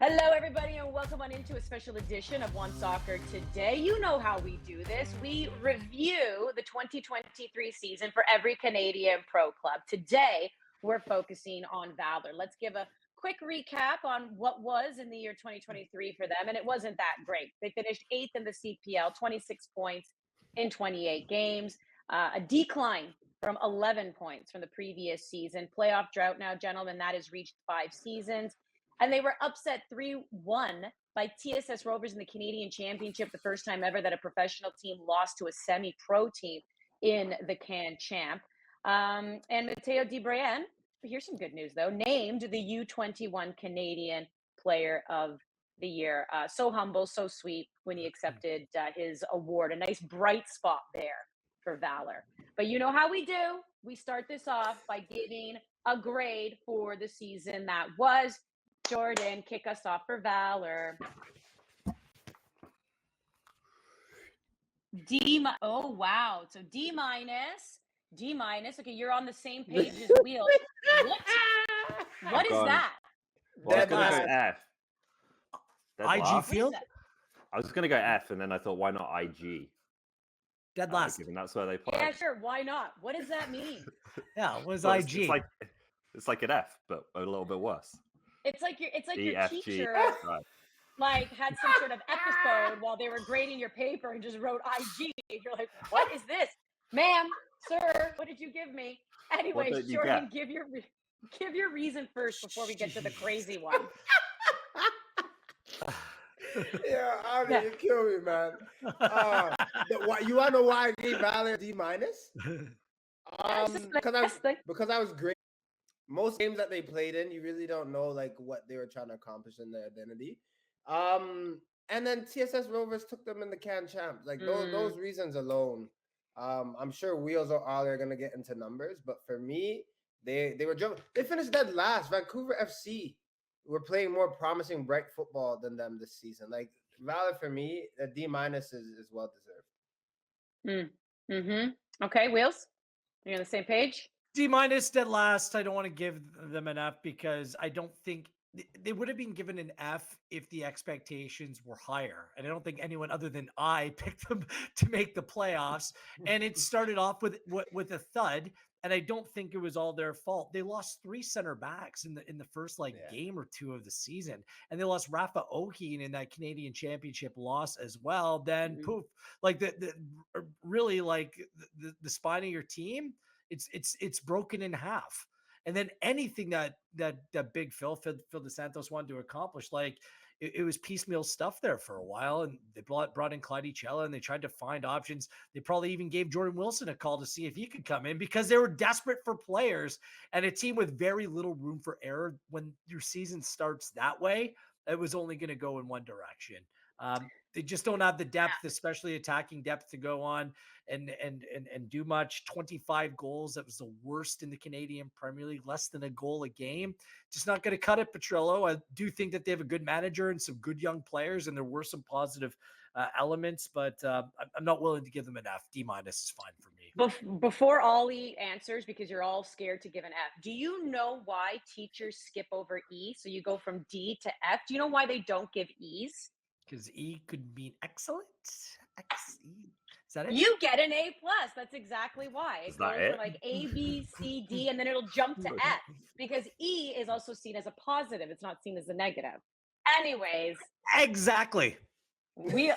Hello, everybody, and welcome on into a special edition of One Soccer Today. You know how we do this. We review the 2023 season for every Canadian pro club. Today, we're focusing on Valour. Let's give a quick recap on what was in the year 2023 for them, and it wasn't that great. They finished 8th in the CPL, 26 points in 28 games, a decline from 11 points from the previous season. Playoff drought now, gentlemen, that has reached 5 seasons. And they were upset 3-1 by TSS Rovers in the Canadian Championship, the first time ever that a professional team lost to a semi-pro team in the Can Champ. And Matteo Di Brian, here's some good news, though, named the U21 Canadian Player of the Year. So humble, so sweet when he accepted his award. A nice bright spot there for Valour. But you know how we do. We start this off by giving a grade for the season that was. Jordan, kick us off for Valour. Oh, wow. So D minus. Okay, you're on the same page as Wheel. What is that? Well, I was going to go F. IG field? I was going to go F, and then I thought, why not IG? Dead last. Given that's where they play. Yeah, sure. Why not? What does that mean? Yeah, what is IG? It's like an F, but a little bit worse. It's like your EFG. teacher Right. like had some sort of episode while they were grading your paper and just wrote IG. You're like, what is this, ma'am, sir? What did you give me? Anyways, Jordan, give your reason first before we get to the crazy one. Yeah, you kill me, man. You want to know why I gave Valour D minus? Because I was great. Most games that they played in, you really don't know like what they were trying to accomplish in their identity. And then TSS Rovers took them in the Can Champ. Like those reasons alone. I'm sure Wheels or Ollie are gonna get into numbers, but for me, they were they finished dead last. Vancouver FC were playing more promising, bright football than them this season. Like Valour for me, a D minus is well deserved. Okay, Wheels, you're on the same page. D minus dead last. I don't want to give them an F because I don't think they would have been given an F if the expectations were higher. And I don't think anyone other than I picked them to make the playoffs. And it started off with a thud. And I don't think it was all their fault. They lost 3 center backs in the first game or two of the season. And they lost Rafa Okeen in that Canadian Championship loss as well. Then poof, like the spine of your team, it's broken in half. And then anything that big Phil De Santos wanted to accomplish, like it was piecemeal stuff there for a while. And they brought in Clyde Chella and they tried to find options. They probably even gave Jordan Wilson a call to see if he could come in because they were desperate for players, and a team with very little room for error. When your season starts that way, it was only going to go in one direction. They just don't have the depth, especially attacking depth, to go on and do much. 25 goals. That was the worst in the Canadian Premier League, less than a goal a game. Just not going to cut it, Petrillo. I do think that they have a good manager and some good young players, and there were some positive elements, but I'm not willing to give them an F. D minus is fine for me. Before Ollie answers, because you're all scared to give an F, do you know why teachers skip over E? So you go from D to F. Do you know why they don't give E's? Because E could mean excellent. Is that it? You get an A+. That's exactly why. Is that it? Like A, B, C, D, and then it'll jump to F. Because E is also seen as a positive. It's not seen as a negative. Anyways. Exactly. Ollie,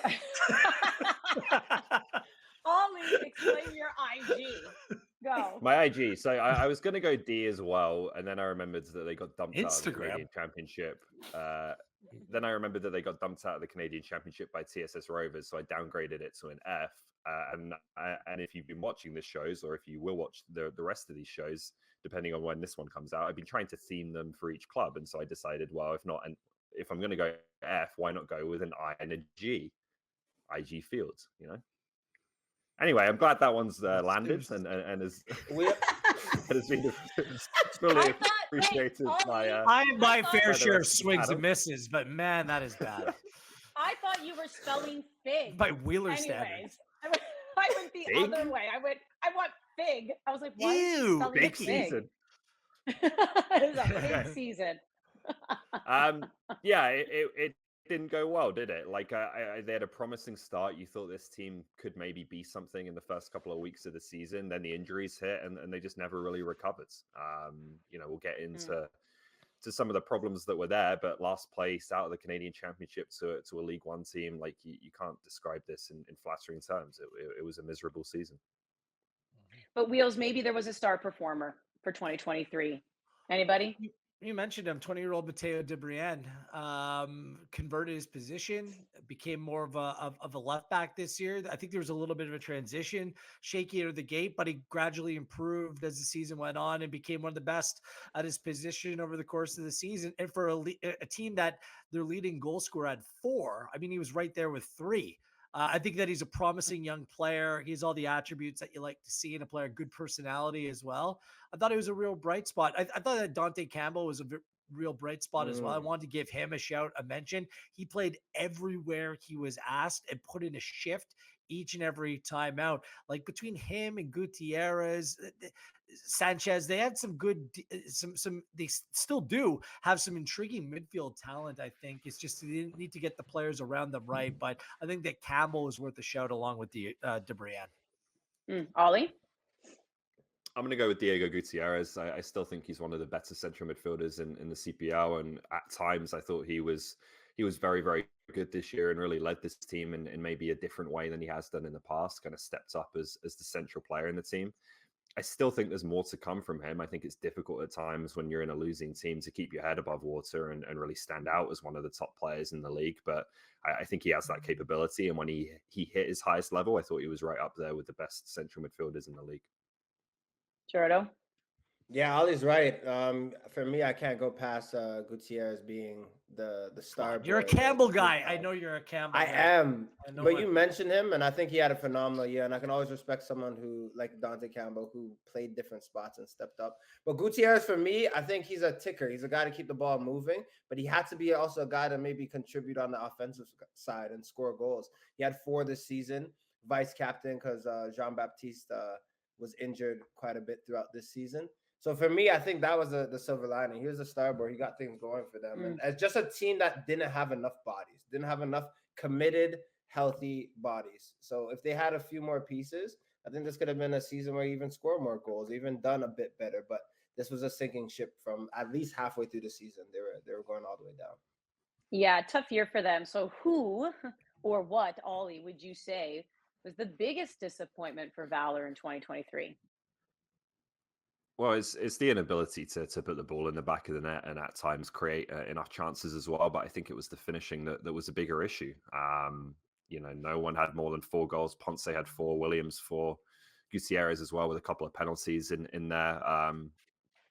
explain your IG. Go. My IG. So I was going to go D as well, and then I remembered that they got dumped out of the Canadian Championship. Then I remembered that they got dumped out of the Canadian Championship by TSS Rovers, so I downgraded it to an F. And if you've been watching the shows, or if you will watch the rest of these shows, depending on when this one comes out, I've been trying to theme them for each club, and so I decided, well, if I'm going to go F, why not go with an I and a G? IG Fields, you know. Anyway, I'm glad that one's landed and has been fully appreciated by. My fair share of swings and misses, but man, that is bad. I thought you were spelling fig. By Wheeler standards. I went the other way. I want fig. I was like, why? Ew, big season. It is a big season. Yeah, it didn't go well, did it? Like, they had a promising start. You thought this team could maybe be something in the first couple of weeks of the season. Then the injuries hit, and they just never really recovered. We'll get into some of the problems that were there, but last place out of the Canadian Championship to a League One team, like you can't describe this in flattering terms. It was a miserable season. But Wheels, maybe there was a star performer for 2023. Anybody? You mentioned him, 20-year-old Mateo DeBrienne, converted his position, became more of a left back this year. I think there was a little bit of a transition, shaky out of the gate, but he gradually improved as the season went on and became one of the best at his position over the course of the season. And for a team that their leading goal scorer had 4, I mean, he was right there with 3. I think that he's a promising young player. He has all the attributes that you like to see in a player, good personality as well. I thought it was a real bright spot. I thought that Dante Campbell was a real bright spot as well. I wanted to give him a shout, a mention. He played everywhere he was asked and put in a shift each and every time out. Like between him and Gutierrez, Sanchez, they had some good, they still do have some intriguing midfield talent. I think it's just they didn't need to get the players around them right. But I think that Campbell is worth a shout along with the DeBrienne. Ollie? I'm going to go with Diego Gutierrez. I still think he's one of the better central midfielders in the CPL. And at times I thought he was very, very good this year and really led this team in maybe a different way than he has done in the past, kind of stepped up as the central player in the team. I still think there's more to come from him. I think it's difficult at times when you're in a losing team to keep your head above water and really stand out as one of the top players in the league. But I think he has that capability. And when he hit his highest level, I thought he was right up there with the best central midfielders in the league. Gerardo? Yeah, Ollie's right. For me, I can't go past Gutierrez being the star. You're a Campbell guy. I know you're a Campbell guy. I am. But you mentioned him, and I think he had a phenomenal year. And I can always respect someone who, like Dante Campbell, who played different spots and stepped up. But Gutierrez, for me, I think he's a ticker. He's a guy to keep the ball moving, but he had to be also a guy to maybe contribute on the offensive side and score goals. He had 4 this season, vice captain, because Jean-Baptiste was injured quite a bit throughout this season. So for me, I think that was the silver lining. He was a starboard. He got things going for them. And as just a team that didn't have enough bodies, didn't have enough committed, healthy bodies. So if they had a few more pieces, I think this could have been a season where he even scored more goals, even done a bit better. But this was a sinking ship from at least halfway through the season. They were going all the way down. Yeah, tough year for them. So who or what, Ollie, would you say was the biggest disappointment for Valour in 2023? Well, it's the inability to put the ball in the back of the net and at times create enough chances as well. But I think it was the finishing that was a bigger issue. No one had more than 4 goals. Ponce had 4, Williams 4, Gutierrez as well with a couple of penalties in there.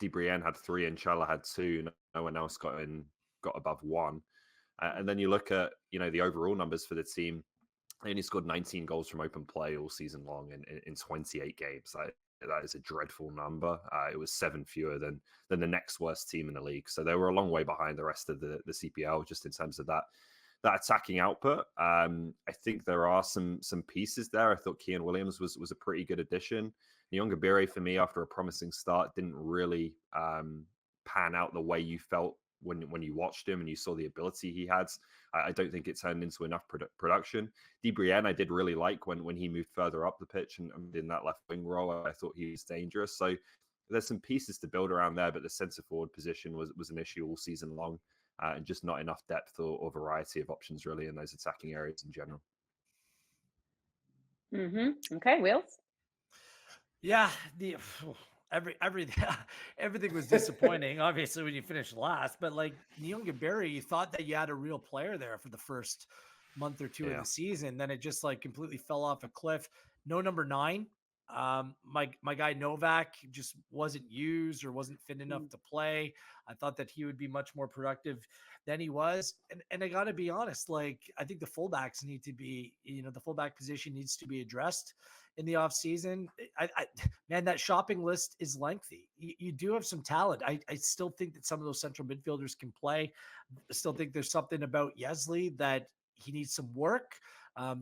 DeBrienne had 3 and Chala had 2. No one else got above 1. And then you look at the overall numbers for the team. They only scored 19 goals from open play all season long in 28 games. That is a dreadful number. It was 7 fewer than the next worst team in the league. So they were a long way behind the rest of the CPL just in terms of that attacking output. I think there are some pieces there. I thought Kian Williams was a pretty good addition. Nyongabire, for me, after a promising start, didn't really pan out the way you felt when you watched him and you saw the ability he had. I don't think it turned into enough production. DeBrienne, I did really like when he moved further up the pitch and in that left wing role. I thought he was dangerous. So there's some pieces to build around there, but the centre forward position was an issue all season long, and just not enough depth or variety of options really in those attacking areas in general. Okay, Wheels? Yeah, everything was disappointing, obviously, when you finished last. But like Nyongabire, you thought that you had a real player there for the first month or 2 of the season. Then it just like completely fell off a cliff. No number 9. My guy Novak just wasn't used or wasn't fit enough to play. I thought that he would be much more productive than he was. And I got to be honest, like I think the fullbacks need to be, the fullback position needs to be addressed in the off season. Man, that shopping list is lengthy. You do have some talent. I still think that some of those central midfielders can play. I still think there's something about Yesley that he needs some work.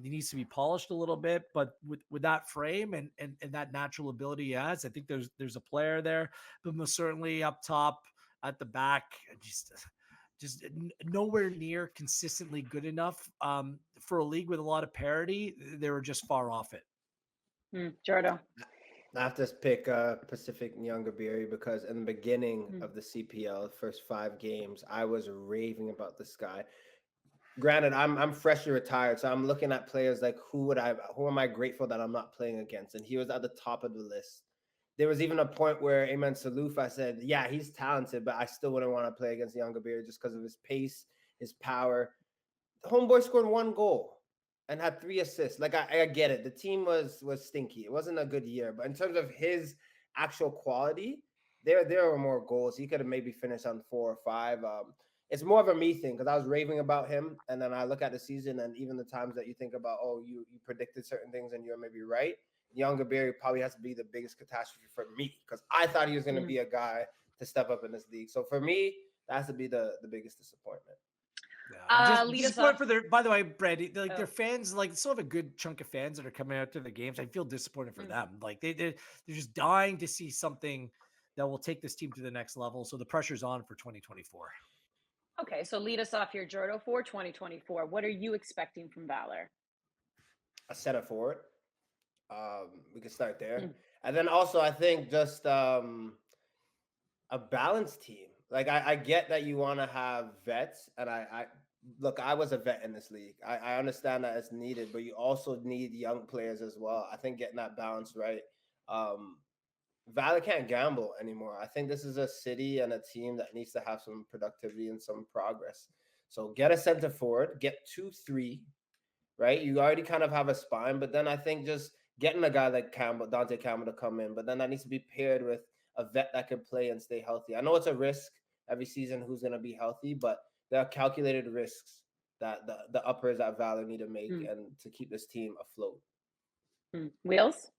He needs to be polished a little bit, but with that frame and that natural ability he has, I think there's a player there. But most certainly up top, at the back, just just nowhere near consistently good enough. For a league with a lot of parity, they were just far off it. Jordo. I have to pick Pacific Nyongabiri because in the beginning of the CPL, the first 5 games, I was raving about this guy. Granted, I'm freshly retired, so I'm looking at players like who am I grateful that I'm not playing against? And he was at the top of the list. There was even a point where Ayman Saloof, I said, yeah, he's talented, but I still wouldn't want to play against Nyongabiri just because of his pace, his power. Homeboy scored 1 goal and had 3 assists. Like I get it. The team was stinky. It wasn't a good year, but in terms of his actual quality, there were more goals. He could have maybe finished on 4 or 5. It's more of a me thing because I was raving about him, and then I look at the season and even the times that you think about, oh, you predicted certain things and you're maybe right. Nyongabiri probably has to be the biggest catastrophe for me because I thought he was going to be a guy to step up in this league. So for me, that has to be the biggest disappointment. Just for their, by the way, Brandy, their fans, like, still have a good chunk of fans that are coming out to the games. I feel disappointed for them. Like they're just dying to see something that will take this team to the next level. So the pressure's on for 2024. Okay, so lead us off here, Jordo, for 2024. What are you expecting from Valour? A center forward. We can start there. And then also, I think just a balanced team. Like, I get that you want to have vets, and I was a vet in this league. I understand that it's needed, but you also need young players as well. I think getting that balance right. Valour can't gamble anymore. I think this is a city and a team that needs to have some productivity and some progress. So get a center forward, get 2-3, right? You already kind of have a spine, but then I think just getting a guy like Dante Campbell to come in, but then that needs to be paired with a vet that can play and stay healthy. I know it's a risk every season who's going to be healthy, but there are calculated risks that the uppers at Valour need to make and to keep this team afloat. Wheels?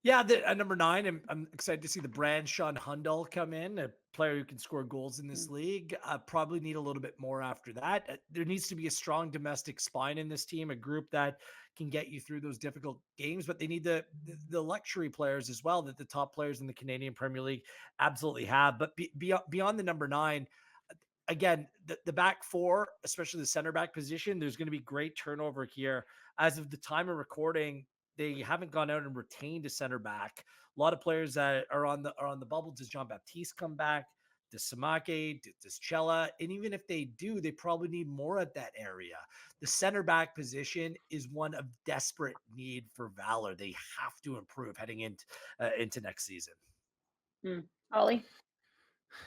Yeah, at number 9, I'm excited to see the brand Sean Hundal come in, a player who can score goals in this league. Probably need a little bit more after that. There needs to be a strong domestic spine in this team, a group that can get you through those difficult games, but they need the luxury players as well that the top players in the Canadian Premier League absolutely have. But beyond the number 9, again, the back 4, especially the center back position, there's going to be great turnover here. As of the time of recording, they haven't gone out and retained a center back. A lot of players that are on the bubble. Does Jean-Baptiste come back? Does Samake? Does Chella? And even if they do, they probably need more at that area. The center back position is one of desperate need for Valour. They have to improve heading into next season. Ollie?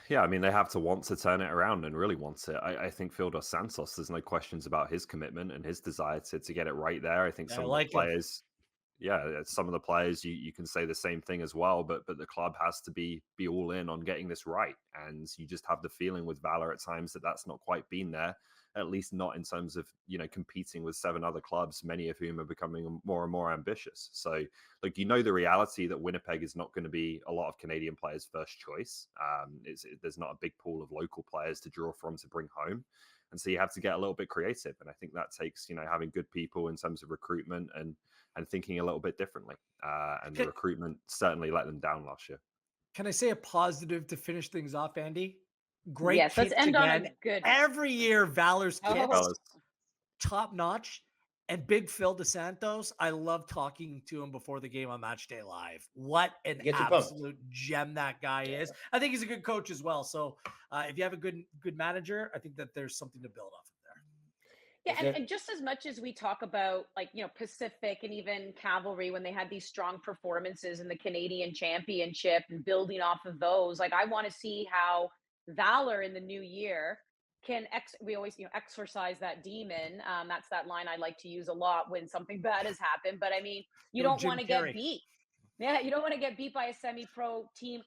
Yeah, I mean, they have to want to turn it around and really want it. I think Phil Dos Santos, there's no questions about his commitment and his desire to get it right there. I think some of the players... Yeah, some of the players you can say the same thing as well, but the club has to be all in on getting this right, and you just have the feeling with Valour at times that that's not quite been there, at least not in terms of competing with 7 other clubs, many of whom are becoming more and more ambitious. So like the reality that Winnipeg is not going to be a lot of Canadian players' first choice. There's not a big pool of local players to draw from to bring home. And so you have to get a little bit creative. And I think that takes, having good people in terms of recruitment and thinking a little bit differently. And the recruitment certainly let them down last year. Can I say a positive to finish things off, Andy? Great. Yes, let's end on a good. Every year, Valour's kits, top notch. And Big Phil Dos Santos, I love talking to him before the game on Match Day Live. What an absolute gem that guy is. I think he's a good coach as well. So if you have a good manager, I think that there's something to build off of there. Yeah, and just as much as we talk about Pacific and even Cavalry when they had these strong performances in the Canadian Championship and building off of those, I want to see how Valour in the new year can we always exorcise that demon. That's that line I like to use a lot when something bad has happened. But I mean, you don't want to get beat. Yeah, you don't want to get beat by a semi-pro team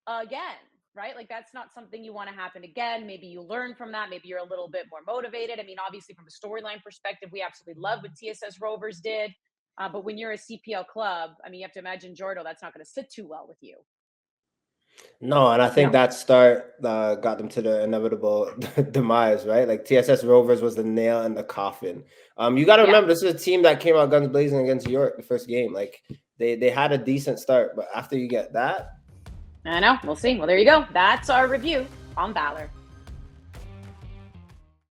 again, right? Like that's not something you want to happen again. Maybe you learn from that. Maybe you're a little bit more motivated. I mean, obviously from a storyline perspective, we absolutely love what TSS Rovers did. But when you're a CPL club, I mean, you have to imagine, Jordo, that's not going to sit too well with you. No, and I think that start got them to the inevitable demise, right? Like TSS Rovers was the nail in the coffin. You got to remember, this is a team that came out guns blazing against York the first game. Like they had a decent start, but after you get that, I know. We'll see. Well, there you go. That's our review on Valour.